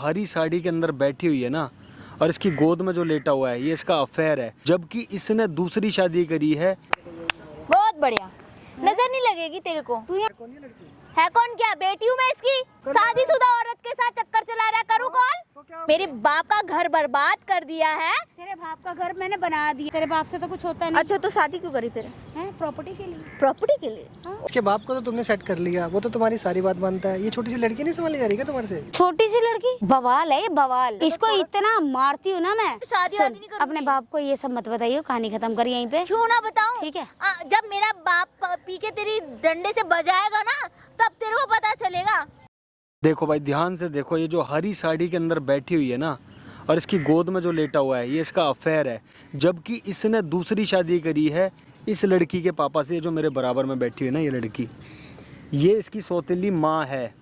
हरी साड़ी के अंदर बैठी हुई है ना, और इसकी गोद में जो लेटा हुआ है ये इसका अफेयर है, जबकि इसने दूसरी शादी करी है। बहुत बढ़िया, नजर नहीं लगेगी तेरे को। तू है कौन? क्या बेटी हूँ मैं इसकी? शादीशुदा औरत के साथ चक्कर चला रहा, करूँ कॉल? मेरे बाप का घर बर्बाद कर दिया है। तेरे बाप का घर मैंने बना दिया, तेरे बाप से तो कुछ होता नहीं। अच्छा तो शादी क्यों करी फिर? प्रॉपर्टी के लिए। प्रॉपर्टी के लिए? उसके बाप को तो तुमने सेट कर लिया, वो तो तुम्हारी सारी बात मानता है। ये छोटी सी लड़की नहीं संभाली जा रही है तुम्हारे से? छोटी सी लड़की बवाल है, बवाल। इसको इतना मारती हूँ ना मैं। शादी वादी नहीं करूँगी। अपने बाप को ये सब मत बताइए, कहानी खत्म कर यहीं पे। क्यों ना बताऊं? ठीक है। जब मेरा बाप पी के तेरी डंडे से बजाएगा ना, तब तेरे को पता चलेगा। देखो भाई ध्यान से देखो, ये जो हरी साड़ी के अंदर बैठी हुई है ना, और इसकी गोद में जो लेटा हुआ है ये इसका अफेयर है, जबकि इसने दूसरी शादी करी है इस लड़की के पापा से। जो मेरे बराबर में बैठी हुई है ना ये लड़की, ये इसकी सौतेली माँ है।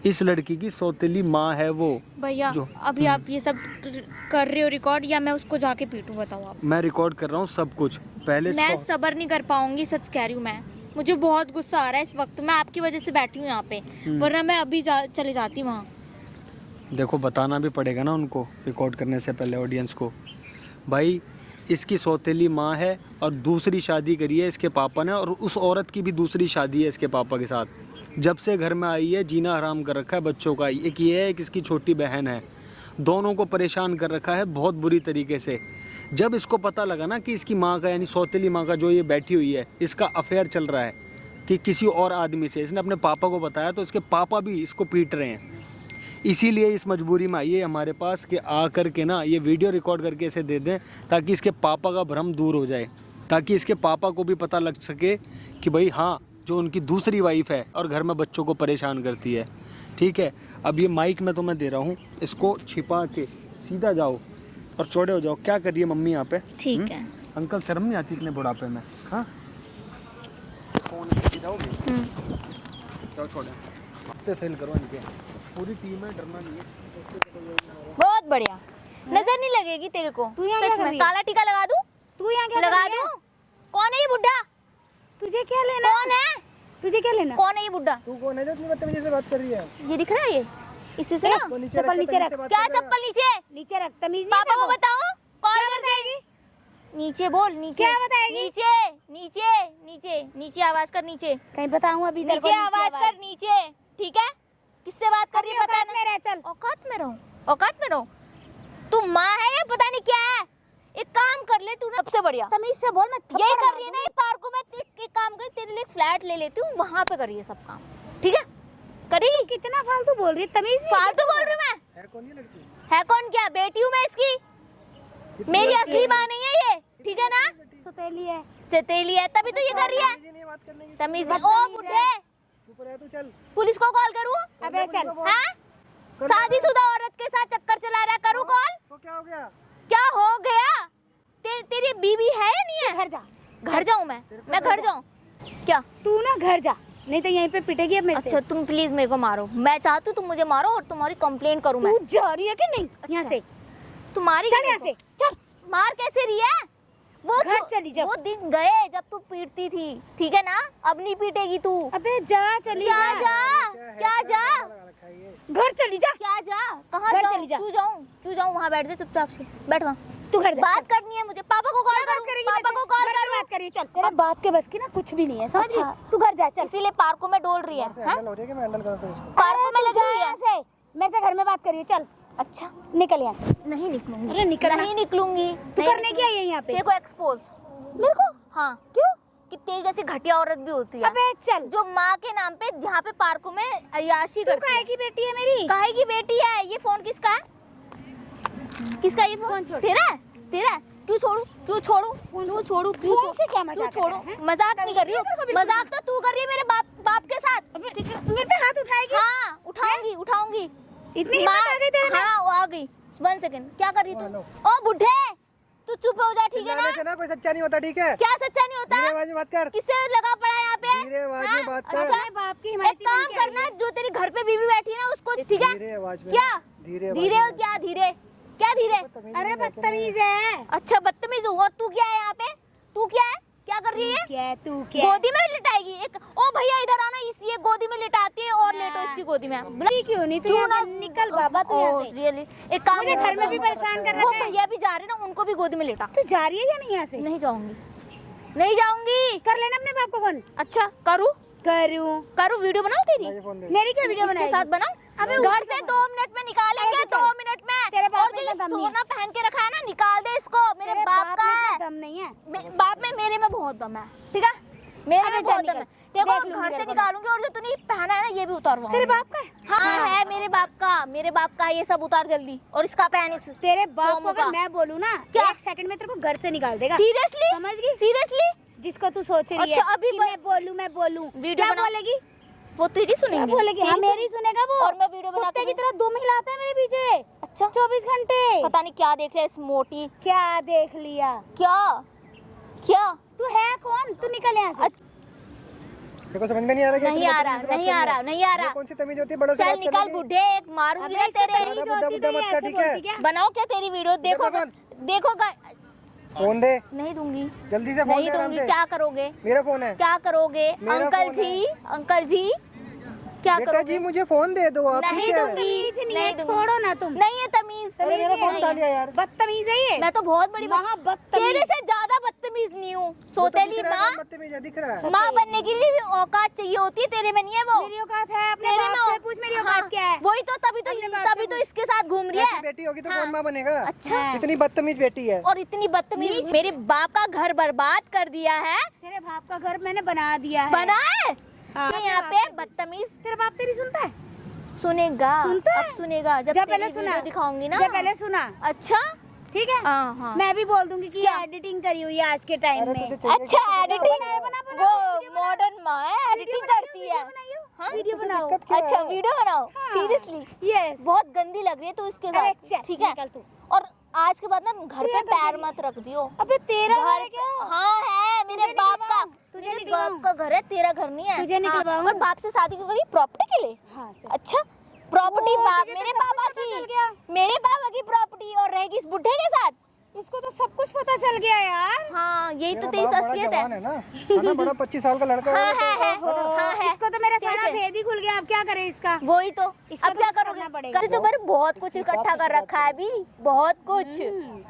इस लड़की की सौतेली माँ है वो। भैया अभी आप ये सब कर रहे हो रिकॉर्ड, या मैं उसको जाके पीटूं? बताओ आप। मैं रिकॉर्ड कर रहा हूँ सब कुछ। पहले मैं सब्र नहीं कर पाऊंगी, सच कह रही हूँ मैं। मुझे बहुत गुस्सा आ रहा है इस वक्त, मैं आपकी वजह से बैठी हूँ यहाँ पे, वरना मैं अभी चले जाती वहाँ। देखो बताना भी पड़ेगा ना उनको रिकॉर्ड करने से पहले ऑडियंस को। भाई इसकी सौतेली माँ है और दूसरी शादी करी है इसके पापा ने, और उस औरत की भी दूसरी शादी है इसके पापा के साथ। जब से घर में आई है जीना हराम कर रखा है बच्चों का। एक ये है, एक इसकी छोटी बहन है, दोनों को परेशान कर रखा है बहुत बुरी तरीके से। जब इसको पता लगा ना कि इसकी माँ का, यानी सौतेली माँ का जो ये बैठी हुई है, इसका अफेयर चल रहा है कि किसी और आदमी से, इसने अपने पापा को बताया, तो इसके पापा भी इसको पीट रहे हैं। इसीलिए इस मजबूरी में आई है हमारे पास कि आ कर के ना ये वीडियो रिकॉर्ड करके इसे दे दें, ताकि इसके पापा का भ्रम दूर हो जाए, ताकि इसके पापा को भी पता लग सके कि भाई हाँ, जो उनकी दूसरी वाइफ है और घर में बच्चों को परेशान करती है। ठीक है, अब ये माइक मैं तुम्हें दे रहा हूँ, इसको छिपा के सीधा जाओ और चौड़े हो जाओ। क्या कर रही है मम्मी यहाँ पे? ठीक है। अंकल शर्म नहीं आती इतने बुढ़ापे में? हाँ जाओ छोड़े, फेल करो इनके, पूरी टीम है, डरना नहीं है। बहुत बढ़िया, नजर नहीं लगेगी तेरे को। तू यहाँ सच क्या कर में रही है? काला टीका लगा दूं? तू यहाँ क्या लगा कर रही है? दूं? कौन है ये बुड्ढा? तुझे क्या लेना? कौन है? तुझे क्या लेना? कौन है ये बुड्ढा? तू कौन है जो इतनी बदतमीजी से बात कर रही है? ये दिख रहा है, ये इसी से ना। चप्पल नीचे रख। क्या चप्पल नीचे? नीचे रख, तमीज नहीं पापा है को बताओ, कॉल कर देगी। नीचे बोल, नीचे। क्या बताएगी? नीचे नीचे नीचे नीचे आवाज कर, नीचे कहीं बताऊं अभी तेरे को? नीचे आवाज कर, नीचे। ठीक है, किससे बात कर रही है पता औकात में रह, चल। औकात में रहो, औकात में रहो। तू माँ है या पता नहीं क्या है? एक काम कर ले तू, सबसे बढ़िया तमीज से बोल। मैं यही कर रही है ना, ये पार्कों में एक काम कर, तेरे लिए फ्लैट ले लेती हूँ, वहाँ पे करिए सब काम। ठीक है, करेगी? कितना फालतू बोल रही है, तमीज नहीं। फालतू बोल रही हूँ मैं? है कौन ये लड़की? है कौन? क्या बेटी हूँ मैं इसकी? मेरी असली माँ नहीं है ये, ठीक है ना? सौतेली है। सौतेली है, तभी तो ये कर रही है नहीं बात करने की। तमीज। ओ बुढ़े, चुप रह तू, चल। पुलिस को कॉल करूँ? अबे चल। हाँ, शादीशुदा औरत के साथ चक्कर चला रहा, करूँ कॉल? तो क्या हो गया? क्या हो गया? तेरी बीवी है या नहीं है? घर जा। घर जाऊँ मैं घर जाऊँ क्या? तू ना घर जा, नहीं तो यहीं पे पिटेगी अब मेरे से। अच्छा तुम प्लीज मेरे को मारो, मैं चाहती हूँ तुम मुझे मारो और तुम्हारी कंप्लेन करूँ मैं। तू जा रही है कि नहीं? यहाँ से तुम्हारी चल, यहाँ से चल। मार कैसे रही है? वो घर चली जा। वो दिन गए जब तू पीटती थी, ठीक है ना? अब नहीं पीटेगी तू। अबे जा, चली क्या जा। क्या जा? घर चली जा। क्या जा? कहाँ घर जाऊँ? चली जा। क्यों जाऊँ? वहाँ बैठ जा चुपचाप से, बैठ वहाँ। तू घर जा। बात करनी है मुझे, पापा को कॉल करूँ? पापा को कॉल करूँ? बात करिए, चल। तेरे बाप के बस की ना कुछ भी नहीं है, समझी? अच्छा। तू घर जा, चल। इसीलिए पार्कों में डोल रही है? हैंडल हो रही है कि मैं हैंडल करता हूँ? पार्कों में लगी हुई है? से मेरे से घर में बात करिए, चल। अच्छा निकल यहाँ से। नहीं निकलूंगी। अरे निकल। नहीं निकलूंगी। तू करने क्या है यहाँ पे? तेरे को एक्सपोज। मेरे को? हाँ, क्यों? कि तेरी जैसी घटिया औरत भी होती है। अबे चल। जो माँ के नाम पे जहाँ पे पार्कों में अय्याशी तू करती काहे है। की बेटी है मेरी? काहे की बेटी है? ये फोन किसका है? किसका ये फोन? तेरा है? तेरा है? क्यों छोड़ू? क्यों छोड़ू? क्यों छोड़ू? फोन से क्या क्यों मजाक छोड़ू? कर रहा है? मजाक नहीं कर रही हूँ, मजाक तो तू कर रही है मेरे बाप के साथ। मेरे पे हाथ उठाएगी? हाँ उठाऊंगी। इतनी हिम्मत आ गई तेरे में? हाँ वो आ गई। 1 सेकंड, क्या कर रही तू? ओ बुढ़े, तू चुप हो जा, ठीक है ना? चिल्लाने से ना कोई सच्चा नहीं होता, ठीक है? क्या सच्चा नहीं होता? धीरे आवाज में बात कर। किससे लगा पड़ा है यहाँ पे? धीरे आवाज हाँ? में बात कर। अच्छा, बाप की एक हिमायती काम बन के आई करना, है। जो तेरे घर पे बीवी बैठी है ना उसको, ठीक है? धीरे आवाज में। क्या धीरे आवाज धीरे हो? में। क्या धीरे? क्या धीरे? अरे बदतमीज है। अच्छा बदतमीज हूँ, और तू क्या है यहाँ पे? तू क्या है? क्या कर रही है? क्या तू क्या गोदी में लिटाएगी एक। ओ भैया इधर आना, ये गोदी में लिटाती है और लेटो इसकी गोदी में। क्यों नहीं? तू क्यों ना? निकल बाबा तू यहाँ से। रियली एक काम मुझे घर में भी परेशान कर वो रखा है। भैया भी जा रहे ना, उनको भी गोदी में लेटा। तू जा रही है या नहीं यहाँ से? नहीं जाऊंगी, नहीं जाऊंगी। कर लेना अपने बाप को फोन। अच्छा करूँ करूँ वीडियो बनाऊं तेरी? मेरी क्या वीडियो इसके बनाएगी? साथ बनाऊं? अबे घर से 2 मिनट में निकालेंगे, अरे 2 चल। मिनट में। तेरे बाप और में जो ये इतना दम नहीं है। सोना पहन के रखा है ना, निकाल दे इसको। मेरे तेरे बाप का में है। इतना दम नहीं है। बाप में मेरे में बहुत दम है, ठीक है? मेरे अबे में जा बहुत दम है। निकल। देखो देख लूंगी घर से तेरे को। निकालूंगी और जो तूने पहना है ना ये भी उतारवाऊंगी। तेरे बाप का है? हाँ है मेरे बाप का, मेरे बाप का है। ये सब उतार जल्दी। और इसका पहन इस। तेरे बाप को सोमू का। अगर मैं बोलूँ ना, क्या? 1 सेकंड में तेरे को घर से निकाल देगा। सीरियसली? समझ गई? सीरियसली? जिसको तू सोच रही है अच्छा, अभी कि ब- मैं बोलूँ वीडियो क्या बना- बोलेगी? वो तेरी क्या सुनेंगी? बोलेगी? हाँ, तेरी मेरी सुनेगा वो। और मैं वीडियो बना कुत्ते के की तरह दुम हिलाता है मेरे पीछे। अच्छा 24 घंटे। पता नहीं क्या देख लिया इस मोटी। क्या देख लिया? क्या क्या? तू है कौन? तू निकल यहाँ से। अच्छा, देखो समझ में नहीं आ रहा कि नहीं इतनी आ रहा, बदतमीजी से बात नहीं आ करनी रहा, है। नहीं आ ये रहा। कौन सी तमीज होती है बड़ों से चल बात निकल करने की? बुढ़े, एक मारूंगी ना इसको तेरे। तमीज बुड्ढा होती बुड्ढा तो मत ये कर, ऐसे ठीक है? बोलती क्या? बनाओ क्या तेरी वीडियो? देखो देखो कौन? देखो फोन दे, नहीं दूंगी, जल्दी से फोन नहीं दे आराम दूंगी। से। क्या करोगे? मेरा फोन है। क्या करोगे? मेरा अंकल फोन जी, अंकल जी क्या बेटा करोगे? जी मुझे फोन दे दो आप, नहीं ठीक है? दूंगी, तमीज नहीं नहीं है, दूंगी। छोड़ो ना तुम। नहीं है तमीज। अरे मेरा फोन नहीं डाल है। दिया यार। बदतमीज है ये। मैं तो बहुत बड़ी महा बदतमीज। तेरे से ज्यादा बदतमीज नहीं हूँ। वो तो सोतेली दिख रहा है, माँ, बदतमीज है, दिख रहा है। माँ बनने के लिए भी औकात चाहिए होती है, तेरे में नहीं है वो। मेरी औकात है, अपने तेरे बाप में से पूछ मेरी हाँ, औकात क्या है। वही तो तभी अपने बाप से तो पूछ। इसके साथ घूम रही ऐसी है। बेटी होगी तो हाँ। कौन माँ बनेगा? अच्छा इतनी बदतमीज बेटी है। और इतनी बदतमीज, मेरे बाप का घर बर्बाद कर दिया है। तेरे बाप का घर मैंने बना दिया है। बना है हाँ, तो यहाँ पे बदतमीज तेरा बाप तेरी सुनता है? सुनेगा। सुनता है? अब सुनेगा जब जब तेरी पहले सुना। वीडियो दिखाऊंगी ना। जब पहले सुना। अच्छा ठीक है? हाँ हाँ। मैं भी बोल दूंगी कि क्या? एडिटिंग करी हुई है आज के टाइम अरे में। तुझे चाहिए अच्छा क्या? एडिटिंग बना, वो मॉडर्न माँ है, एडिटिंग करती है। हाँ? वीडियो तुझे बनाओ। दिक्कत क्या अच्छा है? वीडियो बनाओ हाँ। सीरियसली। यस। बहुत गंदी लग रही है तू इसके अरे साथ, चल, ठीक है? निकल तू। और आज के बाद ना घर पे पैर मत रख दियो। अबे तेरा घर घर है क्या? हाँ है मेरे तुझे बाप का। निकलवाऊं? तुझे मेरे निकलवाऊं? बाप का घर है, तेरा घर नहीं है। तुझे हाँ, निकलवाऊं? और बाप से शादी क्यों करी? प्रॉपर्टी के लिए? हाँ चल। अच्छा प्रॉपर्टी ओ, बाप तुझे तो मेरे सब कुछ पापा पता चल की, गया। मेरे पापा की प्रॉपर्टी और रहेगी इस बुढ़े के साथ। इसको तो सब कुछ पता चल गया यार। हाँ यही तो मेरा तेरी बाप बड़ा असलियत जवान है। है ना, है ना? बड़ा 25 साल का लड़का हाँ है। है ओहो, हाँ है। इसको तो मेरा सारा कैसे? भेद ही खुल गया। अब क्या करे इसका? वही तो इसका अब तो क्या कुछ करोगे? करना पड़ेगा। कल तो पर बहुत कुछ इकट्ठा कर रखा है अभी, बहुत कुछ।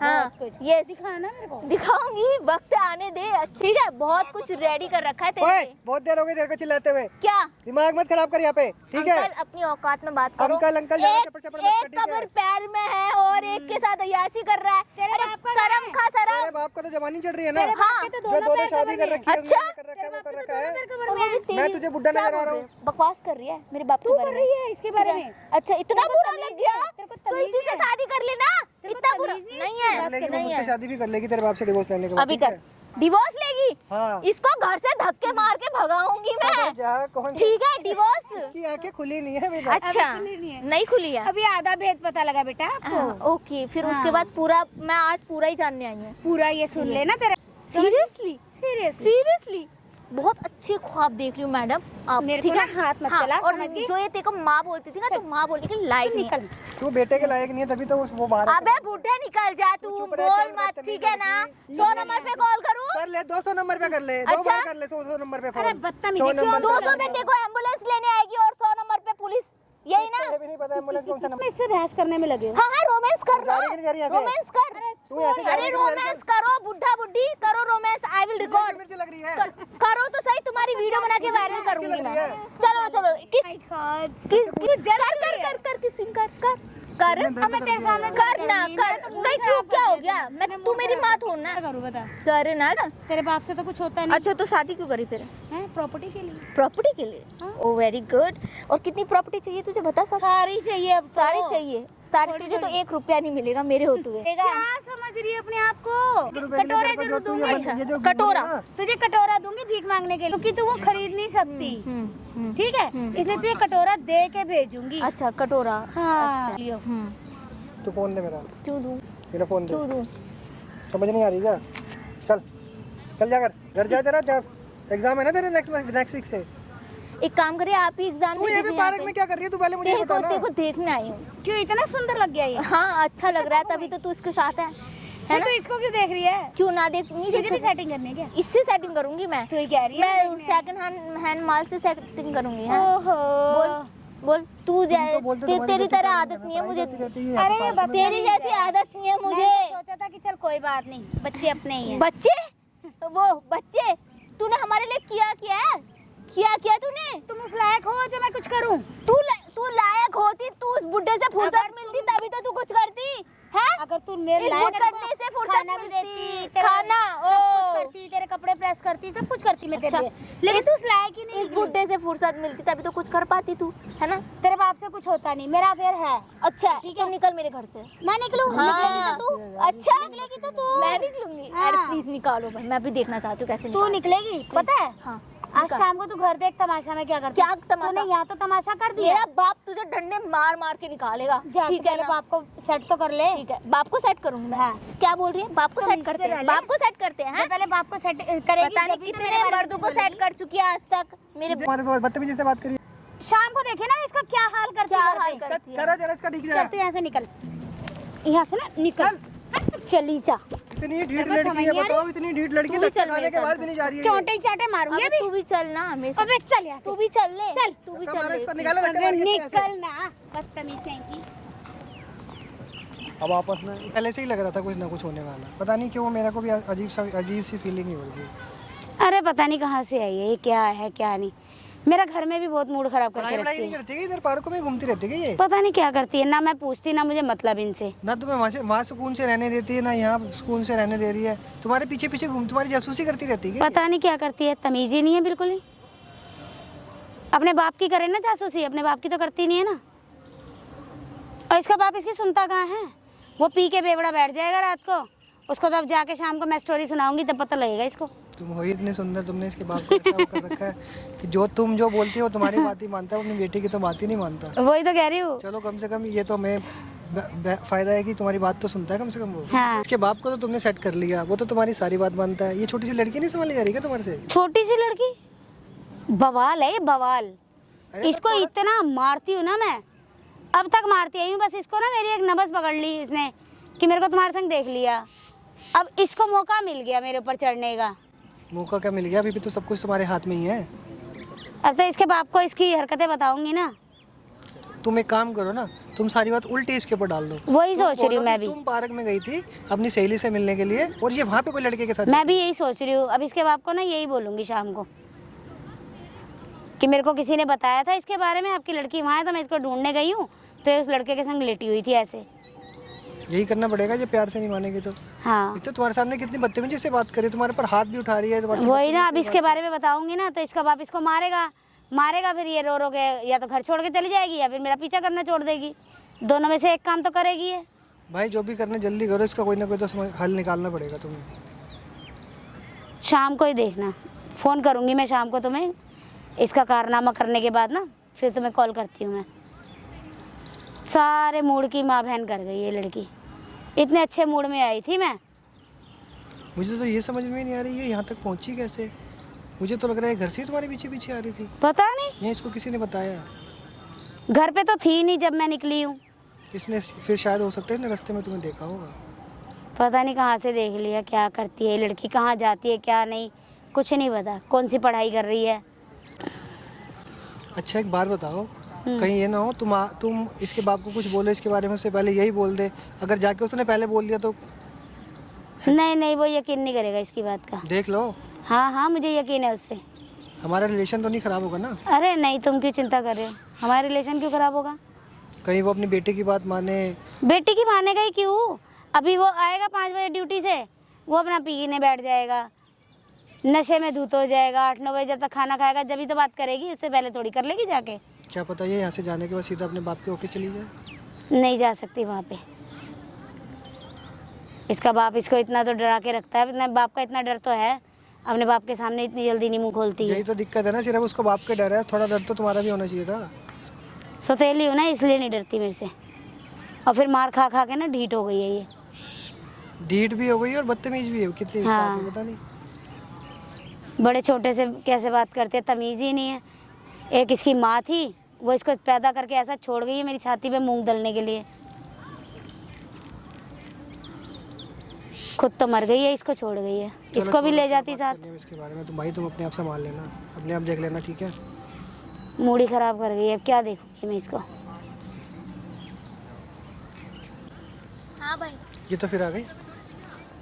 हाँ बहुत कुछ। ये दिखा ना मेरे को। दिखाऊंगी, वक्त आने दे। ठीक है बहुत कुछ रेडी कर रखा है तेरे ओए, लिए। बहुत देर हो गई तेरे को चिल्लाते हुए। क्या दिमाग मत खराब कर यहाँ पे, ठीक है? अंकल अपनी औकात में बात करो। अंकल, अंकल, ज्यादा एक चपड़ चपड़ मत कर, ठीक है? कबर पैर में है और एक के साथ अयासी कर रहा है। तेरे अरे बाप का शर्म है। खा तेरे शर्म। बाप का तो जवानी चढ़ रही है ना, तेरे बाप हाँ, के तो जो दोनों दोनों पैर शादी कबर कर में रखी है, अच्छा? उन्होंने कर रखा है, वो कर रखा है। कबर में है। तेरी- तुझे बुड्ढा क्या नजर आ बोल रहा रही हूँ? है? बकवास कर रही है मेरे बाप के तू बारे कर में। रही है इसके बारे में। अच्छा इतना तेरे को बुरा तमीज लग गया नहीं है, तेरे को तो तमीज इसी से नहीं है। शादी कर लेना। तेरे को इतना बुरा तमीज नहीं नहीं है। है, लेगी, वो नहीं मुझसे है। शादी भी कर लेगी तेरे बाप से डिवोर्स लेने के बाद, अभी ठीक कर है? डिवोर्स लेगी। हाँ। इसको घर से धक्के मार के भगाऊंगी अबे मैं। जा, कौन ठीक है डिवोर्स। की आंखें खुली नहीं है बेटा। अच्छा अभी खुली नहीं है। नहीं खुली है। अभी आधा भेद पता लगा बेटा आपको। हाँ, ओके फिर उसके हाँ। बाद पूरा मैं आज पूरा ही जानने आई हूँ। पूरा ये सुन लेना तेरा। Seriously seriously. सीरियसली बहुत अच्छे ख्वाब देख रही हूँ मैडम आप, मेरे ठीक को है? ना हाथ मत हाँ, चला, और समझ गई? जो ये तेरे को माँ बोलती थी ना तो माँ बोलने के लायक नहीं है। निकल। तू बेटे के लायक नहीं है, तभी तो वो बाहर है। अबे बूढ़े निकल जा तू, चुप रह, बोल चल, मत, बदतमीज ठीक है ना? लड़की। 100 नंबर पे कॉल करूँ? कर ले, 200 नंबर पे कर ले, दो अच्छा? बार कर ले, 100 नंबर पे फोन। अरे बदतमीजी 100 क्यों? नंबर पे 200 में देखो एम्बुलेंस लेने आएगी और 100 नंबर पे पुलिस, यही ना? मुझे भी नहीं पता एम्बुलेंस कौन सा तुम नंबर। इससे बहस करने में लगे हो। हाँ हाँ रोमांस कर जा रही है कि नहीं जा रही है ऐसे? रोमांस कर। तू ऐसे जा रही अरे है कि नहीं जा रही? रोमांस करो बुढ़ा बुढ़ी करो रोमांस, आई विल रिकॉर्ड। मिर्ची लग रही है। करो तो सही, तुम्हारी वीडियो बना के वायरल करूंगी मैं। चलो चलो My God. कर किसिंग कर अब मैं तेरे सामने करना कर। नहीं तू क्या हो गया? मैं तू मेरी माँ थोड़ ना क्या करूँ बता। करे ना। तेरे बाप से तो कुछ होता नहीं अच्छा तो शादी क्यों करी फिर? है, प्रॉपर्टी के लिए। प्रॉपर्टी के लिए? हाँ। ओ वेरी गुड। और कितनी प्रॉपर्टी चाहिए तुझे बता? सब सारी चाहिए अब तो। सारी चाहिए सारी। तुझे तो 1 रुपया नहीं मिलेगा मेरे होते हुए। क्या समझ रही है अपने आप को? कटोरा जरूर दूंगी। अच्छा, ये जो कटोरा। तुझे कटोरा दूंगी भीख मांगने के लिए, क्योंकि तू वो खरीद नहीं सकती। ठीक है, इसलिए तुझे कटोरा दे के भेजूंगी। अच्छा कटोरा। हाँ। अच्छा, लियो। तू फोन दे मेरा, क्यों दूं? मेरा फोन दे। क्यों दूं? समझ नहीं आ रही क्या? चल चल जा घर जा, तेरा जा एग्जाम है ना तेरे नेक्स्ट वीक से। एक काम करिए आप ही एग्जाम तू यहाँ पे पार्क में क्या कर रही है? तू पहले मुझे ये बता ना। देखने आई हूँ। क्यों इतना सुंदर लग गया ये? हाँ अच्छा लग रहा है तभी तो तू इसके साथ है। है ना? तो इसको क्यों देख रही है? क्यों ना देख, नहीं तुझे देख भी सकती? सेटिंग करनी है क्या? इससे सेटिंग करूंगी मैं। तू ही कह रही है मैं देखने। सेकंड हैंड माल से सेटिंग करूंगी। हाँ? ओहो बोल तू जाए, तेरी तरह बेटी आदत नहीं है मुझे। अरे ये बदतमीज तेरी जैसी है। आदत नहीं है मुझे। मैंने सोचा था कि चल कोई बात नहीं, बच्चे अपने ही हैं। बच्चे, वो बच्चे तूने हमारे लिए किया क्या है? किया तूने? तुम उस लायक हो जो मैं कुछ करूं? तू लायक होती, तू उस बुड्ढे से फुर्सत अगर मिलती तभी तो तू कुछ करती है। अगर तू मेरे इस लायक बुढ़ करने से फुर्सत खाना भी मिलती, देती, तेरा खाना, सब कुछ ओ। करती, तेरे कपड़े प्रेस करती, सब कुछ करती मैं तेरे अच्छा, लिए, लेकिन तू उस लायक ही नहीं इस निकली। बुड्ढे से फुर्सत मिलती तभी तो कुछ कर पाती तू, है ना? तेरे बाप से कुछ होता नहीं, मेरा अफेयर है। अच्छा ठीक है, निकल मेरे घर से। मैं निकलूं? हाँ। निकलेगी तो तू? अच्छा निकलेगी तो तू? मैं निकलूंगी। हाँ। अरे प्लीज निकालो भाई, मैं भी देखना चाहती हूँ कैसे तू निकालते निकलेगी, पता है? हाँ आज शाम को तू घर देख तमाशा में क्या करती। क्या तमाशा? तूने यहाँ तो तमाशा कर दिया। मेरा बाप तुझे डंडे मार मार के निकालेगा। जा, ठीक है तेरे ना? बाप को सेट तो कर ले। ठीक है, बाप को सेट करूंगी मैं। हाँ। क्या बोल रही है? बाप को तुम सेट इससे करते हैं, पहले- बाप को सेट करते हैं। जो पहले बाप को सेट करेगी, पता नहीं जब भी तो कितने मेरे बारे मर्दों में को बोलेगी। सेट कर चुकी है आज तक मेरे। तुम्हारे को बदतमीजी से बात करिए। शाम को देखे ना इसका क्या हाल करती क्या है घर हाल पे। करती है? करा जरा इसका ठीक चल जरा। तू यहाँ से निकल, यहाँ से ना निकल, चली जा। इतनी ढीठ तेरे को समझ लड़की है, नहीं आ रही? बताओ इतनी ढीठ लड़की तू भी लड़का चल खाने मेरे के बाद साथ। भी नहीं जा रही है। चोटे ही चाटे मारूंगी अबे अभी। तू भी चल ना मेरे साथ। अबे चल यहाँ से। तू भी चल ले। चल। तू भी धक्का चल मारो ले। इसको, निकालो धक्का अबे मार के इसको ऐसे। निकल ना, बदतमीज कहीं की। अब आपस में पहले से ही लग रहा था कुछ ना कुछ होने वाला। पता नहीं क्यों मेरे को भी अजीब सी फीलिंग ही हो रही है। अरे पता नहीं कहाँ से आई है, ये क्या है क्या नहीं। मेरा घर में भी बहुत मूड खराब करके पढ़ाई रखती नहीं है। करती है, इधर पार्कों में घूमती रहती है ये। पता नहीं क्या करती है, ना मैं पूछती ना मुझे मतलब इनसे। ना तुम्हें वहाँ सुकून से रहने देती है, ना यहाँ सुकून से रहने दे रही है। तुम्हारे पीछे पीछे घूम, तुम्हारी जासूसी करती रहती है। पता नहीं क्या करती है, तमीज ही नहीं है बिल्कुल ही। अपने बाप की करे ना जासूसी, अपने बाप की तो करती नहीं है ना। और इसका बाप इसकी सुनता कहाँ है? वो पी के बेवड़ा बैठ जाएगा रात को, उसको तब जाके शाम को मैं स्टोरी सुनाऊंगी तब पता लगेगा इसको। तुम हो ही इतने सुंदर, तुमने इसके बाप को ऐसा वो कर रखा है कि तुम जो बोलती हो तुम्हारी बात ही मानता है, अपनी बेटी की तो बात ही नहीं मानता। वही तो कह रही हूँ। चलो कम से कम ये तो मैं फायदा है कि तुम्हारी बात तो सुनता है कम से कम वो। हाँ। इसके बाप को तो तुमने सेट कर लिया, वो तो तुम्हारी सारी बात मानता है। ये छोटी सी लड़की नहीं संभाली जा रही क्या तुम्हारे से? छोटी सी लड़की बवाल है ये, बवाल। अरे इसको तो इतना मारती हूँ ना मैं, अब तक मारती आई हूँ। बस इसको ना मेरी एक नबज पकड़ ली इसने कि मेरे को तुम्हारे संग देख लिया। अब इसको मौका मिल गया मेरे ऊपर चढ़ने का। मौका क्या मिल गया? अभी भी तो सब कुछ तुम्हारे हाथ में ही है। अब तो इसके बाप को इसकी हरकतें बताऊंगी ना। तुम एक काम करो ना, तुम सारी बात उल्टी इसके ऊपर डाल दो। वही तुम सोच रही बोलो हूँ मैं कि भी। तुम पार्क में गई थी अपनी सहेली से मिलने के लिए और ये वहाँ पे कोई लड़के के साथ। मैं भी यही सोच रही हूँ। अब इसके बाप को ना यही बोलूंगी शाम को कि मेरे को किसी ने बताया था इसके बारे में, आपकी लड़की वहाँ है, तो मैं इसको ढूंढने गई हूँ तो ये उस लड़के के संग लेटी हुई थी ऐसे। यही करना पड़ेगा, ये प्यार से नहीं मानेगी तो। हाँ तो तुम्हारे सामने कितनी बदतमीजी से बात करी, तुम्हारे पर हाथ भी उठा रही है। तुम्हारे से वही ना, अब बदतमीजी से इसके बारे में बताऊंगी ना तो इसका बाप इसको मारेगा फिर ये रो रो के या तो घर छोड़ के चली जाएगी या फिर मेरा पीछा करना छोड़ देगी। दोनों में से एक काम तो करेगी ये। भाई जो भी करना जल्दी करो, इसका कोई ना कोई तो हल निकालना पड़ेगा तुम्हें। शाम को ही देखना, फ़ोन करूंगी मैं शाम को तुम्हें। इसका कारनामा करने के बाद ना फिर तुम्हें कॉल करती हूँ मैं। सारे मूड की माँ बहन कर गई ये लड़की। इतने अच्छे मूड में आई थी मैं। मुझे तो ये समझ में नहीं आ रही है यहाँ तक पहुँची कैसे। मुझे तो लग रहा है घर से ही तुम्हारे पीछे पीछे आ रही थी, पता नहीं, या इसको किसी ने बताया। घर पे तो थी नहीं जब मैं निकली हूँ। इसने फिर शायद हो सकता है ना रास्ते में तुम्हें देखा होगा। पता नहीं कहाँ से देख लिया, क्या करती है ये लड़की, कहाँ जाती है क्या नहीं, कुछ नहीं पता। कौन सी पढ़ाई कर रही है। अच्छा एक बात बताओ, कहीं ये ना हो तुम इसके बाप को कुछ बोलो इसके बारे में, उससे पहले यही बोल दे। अगर जाके उसने पहले बोल दिया तो नहीं वो यकीन नहीं करेगा इसकी बात का। देख लो। हाँ मुझे यकीन है उस पर। हमारा रिलेशन तो नहीं खराब होगा ना? अरे नहीं, तुम क्यों चिंता कर रहे हो, हमारा रिलेशन क्यों खराब होगा। कहीं वो अपनी बेटे की बात माने। बेटी की मानेगा ही क्यों। अभी वो आएगा 5 बजे ड्यूटी से, वो अपना पीने बैठ जाएगा, नशे में धुत हो जाएगा। 8-9 बजे जब तक खाना खाएगा जब ही तो बात करेगी, उससे पहले थोड़ी कर लेगी जाके। क्या पता ये यहाँ से जाने के बाद सीधा अपने बाप के ऑफिस चली जाए। नहीं जा सकती वहाँ पे। इसका बाप इसको इतना तो डरा के रखता है, अपने बाप का इतना डर तो है, अपने बाप के सामने इतनी जल्दी नहीं मुँह खोलती है। यही तो दिक्कत है ना, सिर्फ उसको बाप के डर है, थोड़ा डर तो तुम्हारा भी होना चाहिए था। सौतेली हूँ ना इसलिए नहीं डरती मेरे से। और फिर मार खा खा के ना ढीठ हो गई है ये। ढीठ भी हो गई और बदतमीज भी है कितनी। हाँ। पता नहीं बड़े छोटे से कैसे बात करते हैं, तमीज़ ही नहीं है। एक इसकी माँ थी, वो इसको पैदा करके ऐसा छोड़ गई है मेरी छाती पे मूंग दलने के लिए। खुद तो मर गई है, इसको छोड़ गई है, इसको भी ले जाती साथ। करनी है इसके बारे में तो भाई तुम अपने आप संभाल लेना, अपने आप देख लेना, ठीक है? मूड ही खराब कर गई है, अब क्या देखूंगी मैं इसको। हाँ भाई, ये तो फिर आ गई।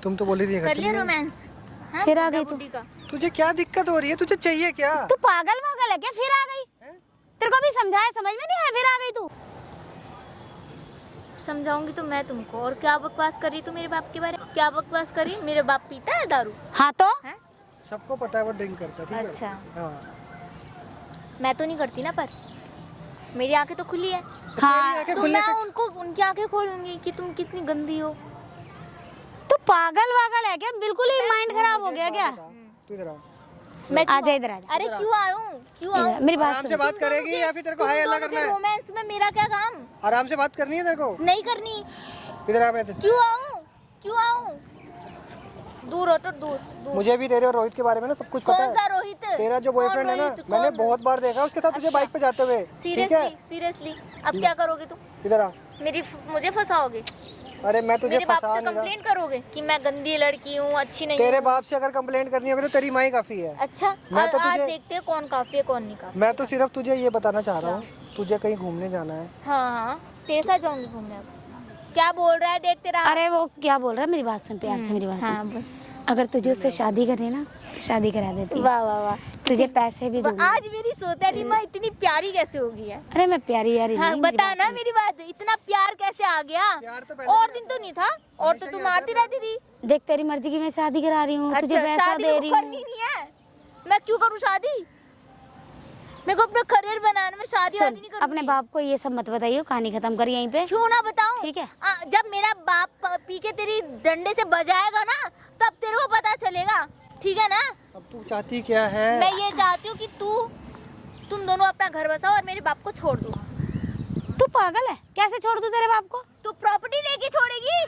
तुम तो बोली थी घर कर लिया चली जाएगी। रोमांस? हाँ, फिर आ गई बुड्ढी का। तुझे क्या दिक्कत हो रही है? तुझे चाहिए क्या? तू पागल वागल है क्या? फिर आ गई? तेरे को भी समझाया, समझ में नहीं है, फिर आ गई तू। समझाऊंगी तो मैं तुमको। और क्या बकवास करी तू मेरे बाप के बारे में? क्या बकवास करी? मेरे बाप पीता है दारू? हाँ तो हैं? सबको पता है वो ड्रिंक करता है, ठीक है? अच्छा। हाँ। मैं तो नहीं करती ना, पर मेरी आंखें तो खुली है। हाँ, तेरी आंखें तो खुलने मैं से उनको उनकी आंखें खोलूंगी कि तुम कितनी गंदी हो। तू पागल वागल है क्या? बिल्कुल ही माइंड खराब हो गया क्या? तू इधर आ। मैं आ जा इधर, आ जा अरे क्यों आऊं? क्यों आऊं? मेरी बात आराम सुन। से बात करेगी या फिर तेरे को हाय अल्लाह करना है? रोमांस में मेरा क्या काम? आराम से बात करनी है तेरे को। नहीं करनी। इधर आ मेरे से। क्यों आऊं? क्यों आऊं? दूर हटो, दूर दूर। मुझे भी तेरे और रोहित के बारे में ना सब कुछ पता कौन है। सा रोहित? तेरा जो कौन बॉयफ्रेंड है ना, रोहित? मैंने कौन? बहुत बार देखा उसके साथ तुझे अच्छा। बाइक पे जाते हुए, ठीक सीरियसली है? सीरियसली अब क्या करोगे तुम? इधर आ। मुझे फंसाओगे? अरे मैं तुझे मेरे बाप फंसा से नहीं रहा। कंप्लेंट करोगे कि मैं गंदी लड़की हूँ, अच्छी नहीं तेरे हूँ? बाप से अगर कंप्लेंट करनी होगी तो तेरी माँ ही काफी है। अच्छा, मैं तो आज तुझे- देखते हैं कौन काफी है कौन नहीं काफी। मैं तो सिर्फ तुझे ये बताना चाह रहा हूँ, तुझे कहीं घूमने जाना है। हाँ हाँ, तेरे साथ जाऊंगी घूमने। अब क्या बोल रहा है देख तेरा। अरे वो क्या बोल रहा है, मेरी बात सुन प्यार से, मेरी बात हाँ, सुन। अगर तुझे उससे शादी करनी है ना, तो शादी करा देती हूँ। वाह वाह वाह। तुझे पैसे भी दूंगी। आज मेरी सौतेली माँ इतनी प्यारी कैसे होगी है? अरे मैं प्यारी यारी हाँ नहीं, मेरी बता बात ना सुन। मेरी बात, इतना प्यार कैसे आ गया? प्यार तो पहले और से दिन आता तो नहीं था, और तो हमेशा तू ही मारती आता रहती थी। देख तेरी मर्जी की मैं शादी करा रही हूँ, तुझे अच्छा, पैसा शादी दे को रही करनी हूँ। नहीं है? मैं क्यों करूँ शादी? मेरे को अपना करियर बनाना, मैं शादी सुन, वादी नहीं करूँगी। अपने बाप को ये सब मत बताइए, कहानी खत्म कर यहीं पे। क्यों ना बताऊं? ठीक है। जब मेरा बाप पी के तेरी डंडे से बजाएगा ना, तब तेरे को पता चलेगा, ठीक है ना? अब तू चाहती क्या है? मैं ये चाहती हूँ कि तुम दोनों अपना घर बसाओ और मेरे बाप को छोड़ दो। तू पागल है? कैसे छोड़ दूं तेरे बाप को? तू प्रॉपर्टी लेके छोड़ेगी?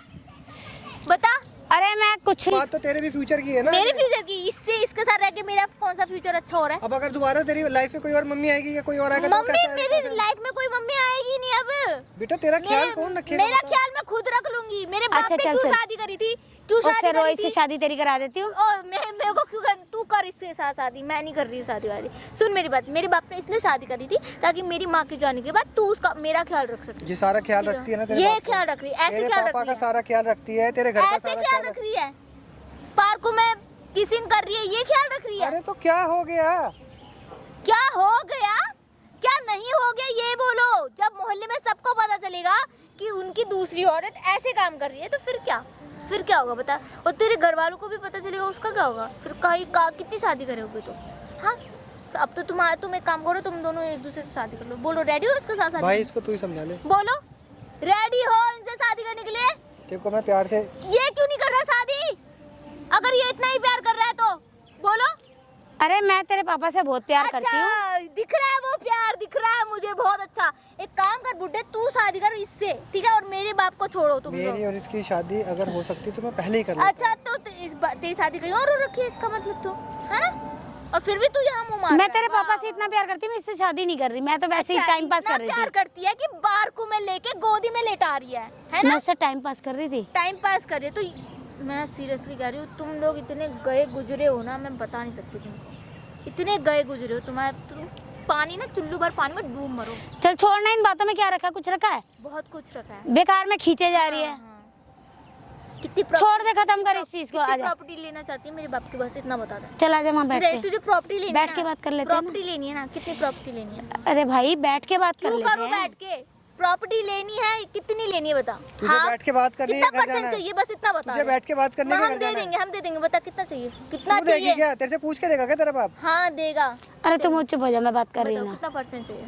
बता। अरे मैं कुछ बात तो तेरे भी फ्यूचर की है ना। मेरे फ्यूचर की, इससे इसके साथ रह के मेरा कौन सा फ्यूचर अच्छा हो रहा है? अब अगर दोबारा तेरी लाइफ में कोई और मम्मी आएगी या कोई और आएगा तो मम्मी, कैसा मेरी लाइफ में कोई मम्मी आएगी नहीं अब। बेटा तेरा ख्याल कौन रखेगा? मेरा ख्याल मैं खुद रख लूंगी। मेरे बाप अच्छा, ने चल, क्यों चल। शादी करी थी? क्यों उससे शादी करी रोहित से थी? शादी तेरी करा देती हूँ। और मेरे को क्यों कर? तू कर इसके साथ शादी, मैं नहीं कर रही शादी वादी। सुन मेरी बात, मेरे बाप ने इसलिए शादी करी थी ताकि मेरी माँ के जाने के बाद तू उसका मेरा ख्याल रख सके। ये सारा ख्याल रखती है ना तेरे ये बाप का? ख्याल रख रही है, ऐसे तेरे ख्याल रख पापा रही का है, सारा ख्याल रखती है, तेरे घर का ऐसे सारा ख्याल रख रही है। पार्कों में किसिंग कर रही है, ये ख्याल रख रही है। अरे तो क्या हो गया? क्या हो गया? क्या नहीं हो गया ये बोलो। जब मोहल्ले में सबको पता चलेगा कि उनकी दूसरी औरत ऐसे काम कर रही है, तो फिर क्या होगा बता? और तेरे घर वालों को भी पता चलेगा, उसका क्या होगा? फिर कितनी शादी करोगे तुम? हाँ, तो अब तो तुम एक काम करो, तुम दोनों एक दूसरे से शादी कर लो। बोलो रेडी हो इसके साथ शादी? भाई इसको तू ही समझा ले। बोलो रेडी हो इनसे शादी करने के लिए? देखो मैं प्यार से ये क्यों नहीं कर रहा शादी? अगर ये इतना ही प्यार कर रहा है तो बोलो। अरे मैं तेरे पापा से बहुत प्यार करती हूँ। अच्छा, दिख रहा है वो प्यार, दिख रहा है मुझे बहुत अच्छा। एक काम कर बुड्ढे, तू शादी कर इससे, ठीक है? और मेरे बाप को छोड़ो तुम लोग। मेरी और इसकी शादी अगर हो सकती तो मैं पहले ही कर लेता। अच्छा, तो तेरी शादी कहीं और हो रखी है, इसका मतलब तो है ना? और फिर भी तू यहाँ मुँह मार मैं रहा तेरे है। पापा वाह, से इतना प्यार करती हूँ, मैं इससे शादी नहीं कर रही। मैं तो वैसे ही अच्छा, टाइम पास इतना कर रही प्यार थी। करती है कि बारकों में लेके गोदी में लेटा रही है मैं ना? उससे टाइम पास कर रही थी। टाइम पास कर रही है तो मैं सीरियसली कह रही हूँ, तुम लोग इतने गए गुजरे हो ना, मैं बता नहीं सकती तुमको। इतने गए गुजरे हो तुम पानी ना, चुल्लू भर पानी में डूब मरो। चल छोड़ना, इन बातों में क्या रखा? कुछ रखा है? बहुत कुछ रखा है। बेकार में खींचे जा रही है। हाँ, हाँ। कितनी छोड़ दे, खत्म कर इस चीज को। आजा, प्रॉपर्टी लेना चाहती है मेरे बाप की, बस इतना बता दे। चल आजा वहाँ बैठ के। तुझे प्रॉपर्टी लेनी बैठ है के ना? बात कर लेते हैं ना। प्रॉपर्टी लेनी है ना? कितनी प्रॉपर्टी लेनी है? अरे भाई बैठ के बात कर क्यों लेते करूँ हैं। बैठ के? प्रॉपर्टी लेनी है, कितनी लेनी है बता? तुझे बैठ के बात करनी है, कितना घर जाना परसेंट है? चाहिए, बस इतना बता तुझे दे। बैठ के बात करनी है, हम घर दे जाना है? देंगे, हम दे देंगे, बता कितना चाहिए? कितना तू देगी चाहिए? क्या? तेरे से पूछ के देगा क्या तेरा बाप? हाँ देगा। अरे तुम मुझे चुप हो जा, मैं बात कर रही बताओ हूँ ना। कितना परसेंट चाहिए?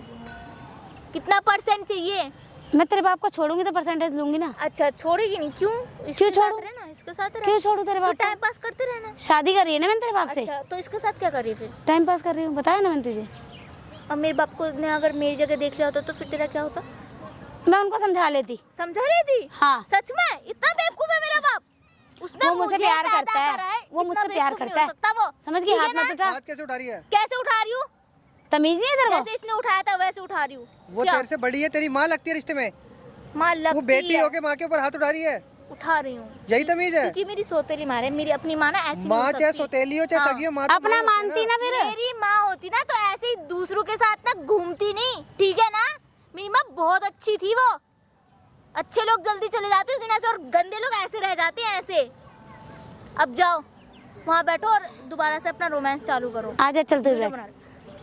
कितना परसेंट चाहिए? मैं तेरे बाप को छोड़ूंगी तो परसेंटेज लूंगी ना। अच्छा, छोड़ेगी नहीं? क्यों? इसके छोड़ू? साथ रहना, इसके साथ क्यों छोड़ू तेरे तो बाप टाइम को? पास करते रहना। शादी कर रही है ना मैंने तेरे बाप से। अच्छा, तो इसके साथ क्या कर रही है फिर? टाइम पास कर रही हूँ, बताया ना मैंने तुझे। अब मेरे बाप को ने अगर मेरी जगह देख लिया होता तो फिर तेरा क्या होता? मैं उनको समझा लेती। समझा रही थी? हाँ। सच में? इतना बेवकूफ है मेरा बाप? उसने वो मुझसे मुझे प्यार पैदा करता है। करा वो इतना मुझसे प्यार बेवकूफ नहीं करता हो है। सकता वो। समझ गई? ठीक हाथ है मत ना? उठा। हाथ कैसे उठा रही है? कैसे उठा रही हूँ? तमीज नहीं है तेरे को? जैसे इसने उठाया था वैसे उठा रही हूँ। वो क्या? तेरे से बड़ी है, तेरी माँ लगती है रिश्ते में। माँ लगती वो बेटी है। होके माँ के ऊपर हाथ उठा रही है। उठा रही हूँ, यही तमीज है। क्योंकि मेरी सौतेली माँ है, मेरी अपनी माँ ना ऐसी नहीं माँ हो चाहे सकती। सौतेली हो चाहे हाँ। सगी हो, माँ तो अपना माँ होती है मानती ना फिर। मेरी माँ होती ना तो ऐसे ही दूसरों के साथ ना घूमती नहीं, ठीक है ना। मेरी माँ बहुत अच्छी थी, वो अच्छे लोग जल्दी चले जाते हैं उस दिन ऐसे, और गंदे लोग ऐसे रह जाते हैं ऐसे। अब जाओ वहाँ बैठो और दोबारा से अपना रोमांस चालू करो। आजा चल तू वीडियो बैठ। बना लो।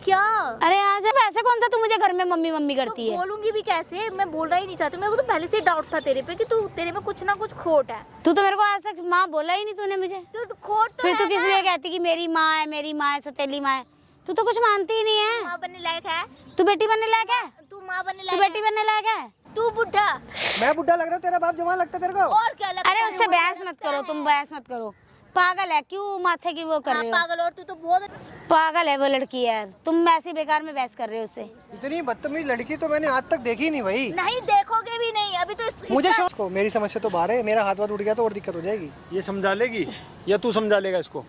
क्या अरे आजा, वैसे कौन सा तू मुझे घर में मम्मी मम्मी तो करती है? बोलूंगी भी कैसे, मैं बोलना ही नहीं चाहती। मेरे को तो पहले से ही डाउट था तेरे पे कि तू तेरे में कुछ ना कुछ खोट है। तू तो मेरे को आज तक माँ बोला ही नहीं तूने मुझे। तो खोट तो फिर है तू किस ना। लिए कहती कि मेरी माँ है, मेरी माँ है, सौतेली माँ है? तू तो कुछ मानती ही नहीं है। माँ बनने लायक है, तू बेटी बनने लायक है? तू माँ बनने तू लायक बेटी है, बनने लायक है? तू बुढ़ा। मैं बुढ़ा लग रहा हूँ, तेरा बाप जवान लगता है तेरे को? और क्या लगता अरे है? उससे बहस मत करो, तुम बहस मत करो। पागल है, क्यों माथे की वो कर हाँ, रहे हो? पागल। और तू तो बहुत पागल है वो लड़की यार, तुम ऐसी बेकार में बहस कर रहे हो उससे। इतनी बदतमीज लड़की तो मैंने आज तक देखी ही नहीं भाई। नहीं देखोगे भी नहीं अभी तो मुझे इसका- शौक को, मेरी समस्या तो बाहर है, मेरा हाथ वाथ उठ गया तो और दिक्कत हो जाएगी। ये समझा लेगी या तू समझा लेगा इसको?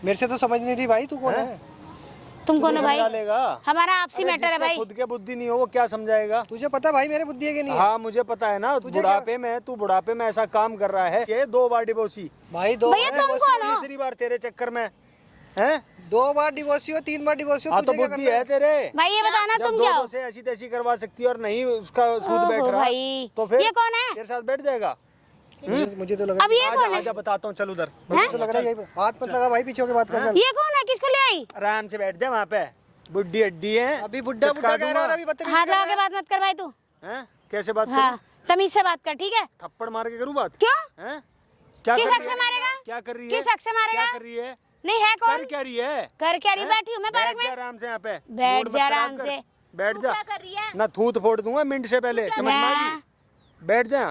मेरे से तो समझ नहीं रही भाई, तू कौन है? तुम कौन हो भाई? समझा लेगा? हमारा आपसी अरे मैटर है जिसका भाई। खुद के बुद्धि नहीं हो वो क्या समझाएगा? तुझे पता भाई मेरे बुद्धि है कि नहीं है? हाँ मुझे पता है ना, बुढ़ापे में तू बुढ़ापे में ऐसा काम कर रहा है। ये 2 बार डिवोर्सी, भाई दो भैया बार तुम डिवोर्स- कौन हो? तीसरी बार तेरे चक्कर में है। 2 बार डिवोर्स हो, 3 बार डिवोर्स हो, हाँ तो तुझे क्या बुद्धि करना है तेरे। भाई ये बताना जब तुम दो क्या हो? दो से ऐसी तैसी करवा सकती है और नहीं उसका सूद बैठ ओहो रहा भाई, तो फिर ये कौन है? तेरे साथ बैठ जाएगा। मुझे तो लग रहा अब ये आजा कौन है? आजा बताता हूँ, चल उधर मुझे तो लग रहा है यही पे। हाथ मत लगा भाई, पीछे होके बात कर चल। ये कौन है? किसको ले आई? आराम से बैठ जा वहाँ पे। बुड्ढी अड्डी है, अभी बुड्ढा चिपका बुड्ढा कह रहा है और दूंगा। अभी बदतमीजी हाथ कर लगा रहा के है। बात मत कर भाई तू। हैं? कैसे बात हाँ करूं? तमीज से बात कर, ठीक है? थप्पड़ मार के करूँ बात? क्यों? हैं? क्या किस कर हक रही से है? मारेगा? क्या कर रही है? किस हक से मारेगा? क्या कर रही है? नहीं है कर कौन? क्या रही है? कर क्या रही? हैं? बैठी हूँ मैं पार्क बैठ जा में। आराम से यहाँ पे। बैठ मूड मत जा खराब आराम कर। से। बैठ तू जा, क्या कर रही है? ना थूत फोड़ दूंगा मिनट से पहले, समझ में आ गई? बैठ जा।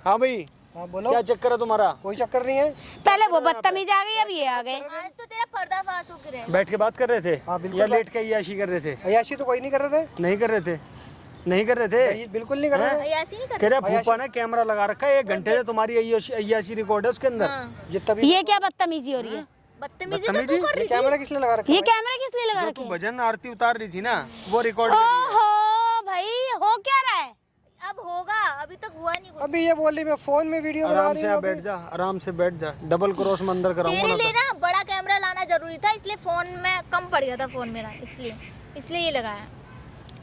हाँ भाई, हाँ बोलो, क्या चक्कर है तुम्हारा? कोई चक्कर नहीं है। पहले वो बदतमीज आ गई, अब ये आ गए। आज तो तेरा पर्दाफाश हो गया। बैठ के बात कर रहे थे हाँ, बिल्कुल या बात- लेट के अय्याशी कर रहे थे? अयाशी तो कोई नहीं कर रहे थे, नहीं कर रहे थे, नहीं कर रहे थे। ये बिल्कुल नहीं कर रहे थे। ऐसी नहीं कर तेरा फूफा ने कैमरा लगा रखा है, 1 घंटे से तुम्हारी अय्याशी रिकॉर्ड है उसके अंदर। हाँ। ये तभी ये क्या बदतमीजी हो रही है? बदतमीजी तो बदतमीजी? तू कर रही कैमरा किसने लगा रखा ये है? कैमरा किस लिए लगा जो रखे तू हैं? भजन आरती उतार रही थी ना, वो रिकॉर्ड करी है। ओहो भाई, हो क्या रहा है? अब होगा, अभी तक हुआ नहीं कुछ। अभी ये बोल रही मैं फोन में वीडियो बना आराम रही से हूँ यहाँ अभी। बैठ जा, आराम से बैठ जा। डबल क्रॉस में अंदर कराऊंगा तेरे ना लिए तो। ना बड़ा कैमरा लाना जरूरी था, इसलिए फोन में कम पड़ गया था फोन मेरा, इसलिए ये लगाया।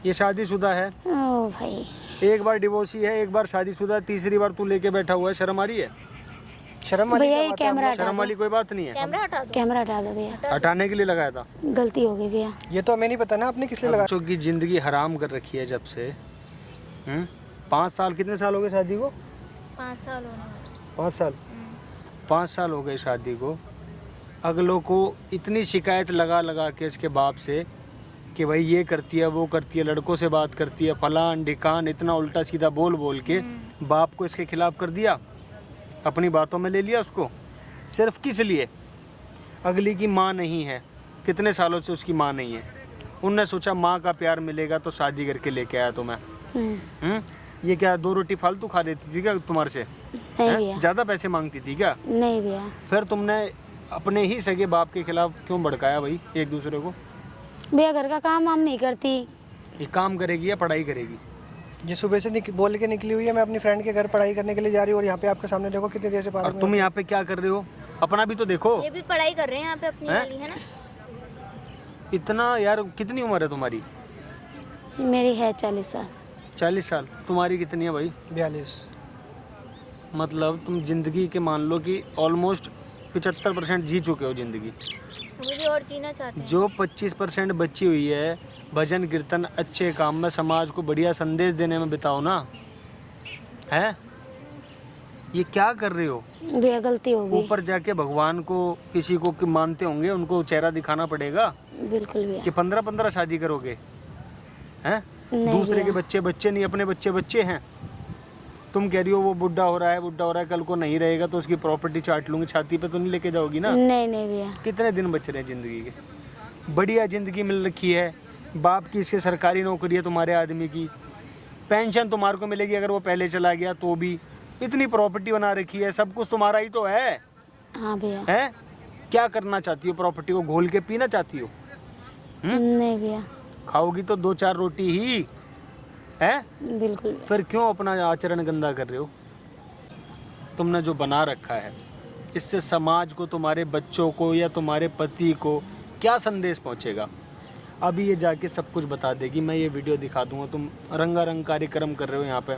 ये शादीशुदा है, ओ भाई, 1 बार डिवोर्सी है, 1 बार शादीशुदा, तीसरी बार तू लेके बैठा हुआ है। शर्म आ रही है? शर्म वाली भैया क्या ये बात है? कैमरा हटा शर्म वाली कोई बात नहीं है। कैमरा हटा दो। कैमरा हटा दो भैया, हटाने के लिए लगाया था। गलती हो गई भैया। ये तो हमें नहीं पता ना आपने किस लिए लगा। बच्चों की जिंदगी हराम कर रखी है जब से। 5 साल, कितने साल हो गए शादी को? 5 साल होने वाले। 5 साल, 5 साल हो गए शादी को। अगलों को इतनी शिकायत लगा लगा के इसके बाप से कि भाई ये करती है, वो करती है, लड़कों से बात करती है, फलान ढिकान, इतना उल्टा सीधा बोल बोल के बाप को इसके खिलाफ कर दिया, अपनी बातों में ले लिया उसको। सिर्फ किस लिए? अगली की माँ नहीं है, कितने सालों से उसकी माँ नहीं है। उनने सोचा माँ का प्यार मिलेगा तो शादी करके लेके आया तो मैं। ये क्या 2 रोटी फालतू खा देती थी क्या तुम्हारे से? नहीं भैया, ज़्यादा पैसे मांगती थी क्या? नहीं भैया। फिर तुमने अपने ही सगे बाप के खिलाफ क्यों भड़काया भाई एक दूसरे को? भैया घर का काम हम नहीं करती। ये काम करेगी या पढ़ाई करेगी? ये सुबह से बोल के निकली हुई है, मैं अपनी फ्रेंड के घर पढ़ाई करने के लिए जा रही हूँ और यहाँ पे आपके सामने देखो कितनी देर से और तुम यहाँ पे क्या कर रहे हो? अपना भी तो देखो। ये भी पढ़ाई कर रहे हैं यहाँ पे अपनी हैं? वाली, है ना? इतना यार, कितनी उम्र है तुम्हारी? मेरी है 40 साल। 40 साल। तुम्हारी कितनी है भाई? 42। मतलब तुम जिंदगी के मान लो कि ऑलमोस्ट 75% जी चुके हो जिंदगी। वो भी और जीना चाहते हैं। जो 25% बची हुई है भजन कीर्तन अच्छे काम में, समाज को बढ़िया संदेश देने में बिताओ ना। है ये क्या कर रहे हो? भैया गलती हो गई। ऊपर जाके भगवान को किसी को कि मानते होंगे, उनको चेहरा दिखाना पड़ेगा बिल्कुल भैया। कि 15-15 शादी करोगे? हैं? नहीं दूसरे के भैया। बच्चे बच्चे नहीं, अपने बच्चे बच्चे हैं। तुम कह रही हो वो बुढ़ा हो रहा है, बुढ़ा हो रहा है, कल को नहीं रहेगा तो उसकी प्रॉपर्टी चाट लूंगी, छाती पे तो नहीं लेके जाओगी ना? नहीं नहीं भैया। कितने दिन बच रहे हैं जिंदगी के? बढ़िया जिंदगी मिल रखी है, बाप की इसके सरकारी नौकरी है, तुम्हारे आदमी की पेंशन तुम्हारे को मिलेगी अगर वो पहले चला गया तो भी। इतनी प्रॉपर्टी बना रखी है, सब कुछ तुम्हारा ही तो है। हाँ भैया। हैं? क्या करना चाहती हो? प्रॉपर्टी को घोल के पीना चाहती हो? नहीं भैया, खाओगी तो 2-4 रोटी ही है। बिल्कुल। फिर क्यों अपना आचरण गंदा कर रहे हो? तुमने जो बना रखा है, इससे समाज को, तुम्हारे बच्चों को या तुम्हारे पति को क्या संदेश पहुंचेगा? अभी ये जाके सब कुछ बता देगी। मैं ये वीडियो दिखा दूंगा, तुम रंगारंग कार्यक्रम कर रहे हो यहाँ पे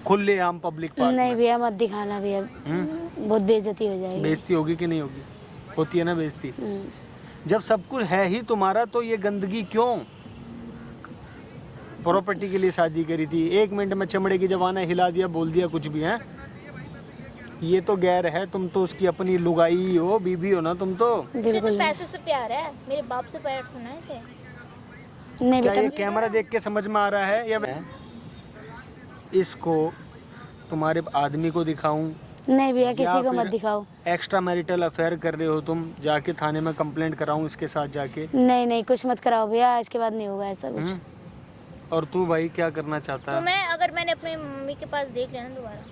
खुले आम पब्लिक पार्क नहीं में। भैया मत दिखाना भैया, बहुत बेइज्जती हो जाएगी। बेइज्जती होगी कि नहीं होगी? होती है ना बेइज्जती। हम्म। जब सब कुछ है ही तुम्हारा तो ये गंदगी क्यों? प्रॉपर्टी के लिए शादी करी थी, 1 मिनट में चमड़े की जवाना हिला दिया, बोल दिया कुछ भी है। ये तो गैर है, तुम तो उसकी अपनी लुगाई हो, बीबी हो ना तुम तो। इसे तो बिल्कुल पैसे से प्यार है, मेरे बाप से प्यार सुना है इसे। नहीं क्या बेटा। ये कैमरा देख के समझ में आ रहा है या मैं इसको तुम्हारे आदमी को दिखाऊं? नहीं भैया या किसी को फिर मत दिखाओ। एक्स्ट्रा मैरिटल अफेयर कर रहे हो तुम, जाके थाने में कंप्लेंट कराऊं इसके साथ जाके? नहीं नहीं कुछ मत कराओ भैया, आज के बाद नहीं होगा ऐसा कुछ। और तू भाई क्या करना चाहता तो है? मैं अगर मैंने अपनी मम्मी के पास देख लिया ना दोबारा,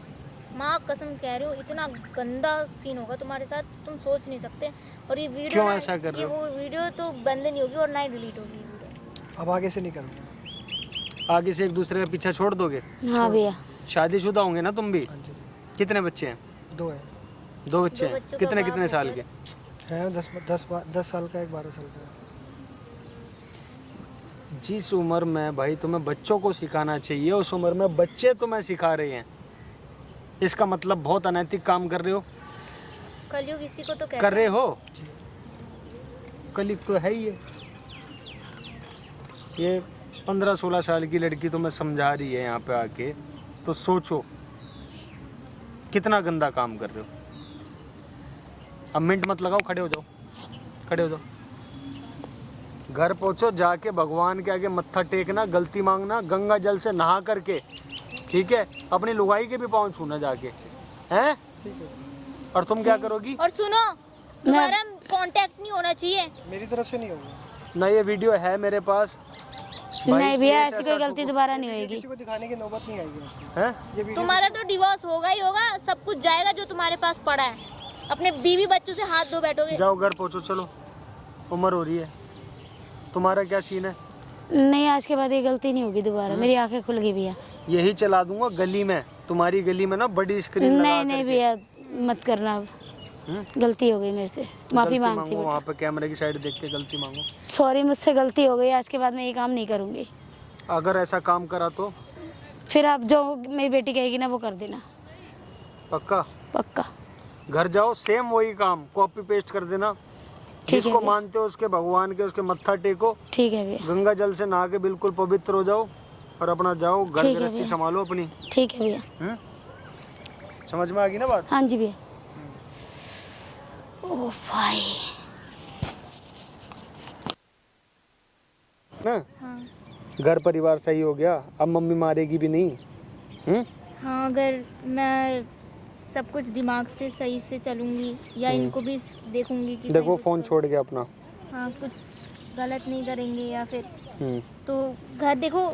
माँ कसम कह रही हूँ, इतना गंदा सीन होगा तुम्हारे साथ, तुम सोच नहीं सकते। और ये वीडियो क्यों ना- ऐसा कर रहे ये हो? वो वीडियो तो बंद नहीं होगी और ना ही डिलीट होगी ये वीडियो। अब आगे से नहीं करूँगा। आगे से एक दूसरे का पीछा छोड़ दोगे? हाँ भैया। शादीशुदा होंगे ना तुम भी? हाँ जी, कितने बच्चे हैं? 2 है। 2 बच्चे दो हैं। बच्चों का कितने बाप कितने साल हो के? गया। है 10 साल का, एक 12 साल का है। जिस उम्र में भाई तुम्हें बच्चों को सिखाना चाहिए, उस उम्र में बच्चे तुम्हें सिखा रहे हैं, इसका मतलब बहुत अनैतिक काम कर रहे हो। कलयुग इसी को तो कहते कर रहे हो? कलयुग तो है ही है। ये 15-16 साल की लड़की तुम्हें समझा रही है यहाँ पे आके, तो सोचो कितना गंदा काम कर रहे हो। अब मिनट मत लगाओ, खड़े हो जाओ, खड़े हो जाओ। घर पहुंचो, जाके भगवान के आगे मत्था टेकना, गलती मांगना, गंगा जल से नहा करके, ठीक है? अपनी लुगाई के भी पाँव छूना जाके, हैं? और तुम क्या करोगी? और सुनो, तुम्हारा कांटेक्ट नहीं होना चाहिए। मेरी तरफ से नहीं होगा। ना ये वीडियो है मेरे पास। भाई, नहीं भैया केस ऐसी कोई ऐसा गलती दोबारा नहीं होएगी। किसी को दिखाने की नौबत नहीं आएगी आपको। हैं? ये वीडियो तुम्हारा तो डिवोर्स होगा ही होगा, सब कुछ जाएगा जो तुम्हारे पास पड़ा है। अपने बीवी बच्चों से हाथ धो बैठोगे। जाओ घर पहुंचो, चलो, उम्र हो रही है। तुम्हारा क्या सीन है? नहीं आज के बाद ये गलती नहीं होगी दोबारा, मेरी आंखें खुल गई भैया। यही चला दूंगा गली में, तुम्हारी गली में ना, बड़ी स्क्रीन लगा नहीं नहीं करके। भैया मत करना अब, गलती हो गई मेरे से, माफी गलती मांगती मांगो, हूँ। वहाँ पे कैमरे की साइड देख के गलती मांगो। सॉरी मुझसे गलती हो गई, आज के बाद मैं ये काम नहीं करूँगी। अगर ऐसा काम करा तो फिर आप जो मेरी बेटी कहेगी ना वो कर देना, पक्का? पक्का। घर जाओ, सेम वही काम कॉपी पेस्ट कर देना। ठीक है जिसको भैया। मानते हो उसके भगवान के, उसके मत्था टेको, ठीक है भैया। गंगा जल से नहा के बिल्कुल पवित्र हो जाओ, और अपना जाओ घर ठीक है गृहस्थी भैया। संभालो अपनी। ठीक है भैया। समझ में आ गई ना बात? हाँ जी भैया। ओ भाई ना, हाँ घर परिवार सही हो गया, अब मम्मी मारेगी भी नहीं। हाँ, अगर मैं सब कुछ दिमाग से सही से चलूंगी या इनको भी देखूंगी कि देखो सही फोन कुछ छोड़ गया अपना। हाँ कुछ गलत नहीं करेंगे या फिर हम्म, तो घर देखो,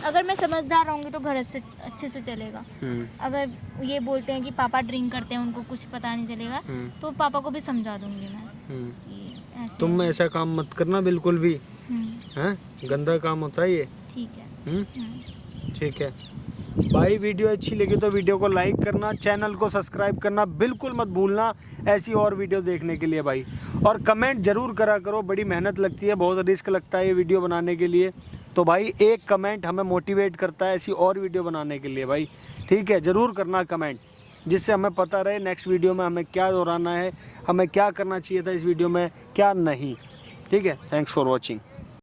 अगर मैं समझदार रहूंगी तो घर अच्छे से चलेगा। हम्म, अगर ये बोलते हैं कि पापा ड्रिंक करते हैं, उनको कुछ पता नहीं चलेगा, हम्म, तो पापा को भी समझा दूंगी मैं हम्म। कि ऐसे तुम ऐसा काम मत करना बिल्कुल भी, हैं? गंदा काम होता है ये। ठीक है। हम्म? ठीक है भाई, वीडियो अच्छी लगी तो वीडियो को लाइक करना, चैनल को सब्सक्राइब करना बिल्कुल मत भूलना ऐसी और वीडियो देखने के लिए भाई। और कमेंट जरूर करा करो, बड़ी मेहनत लगती है, बहुत रिस्क लगता है ये वीडियो बनाने के लिए, तो भाई एक कमेंट हमें मोटिवेट करता है ऐसी और वीडियो बनाने के लिए भाई। ठीक है, ज़रूर करना कमेंट, जिससे हमें पता रहे नेक्स्ट वीडियो में हमें क्या दोहराना है, हमें क्या करना चाहिए था इस वीडियो में, क्या नहीं। ठीक है, थैंक्स फॉर वॉचिंग।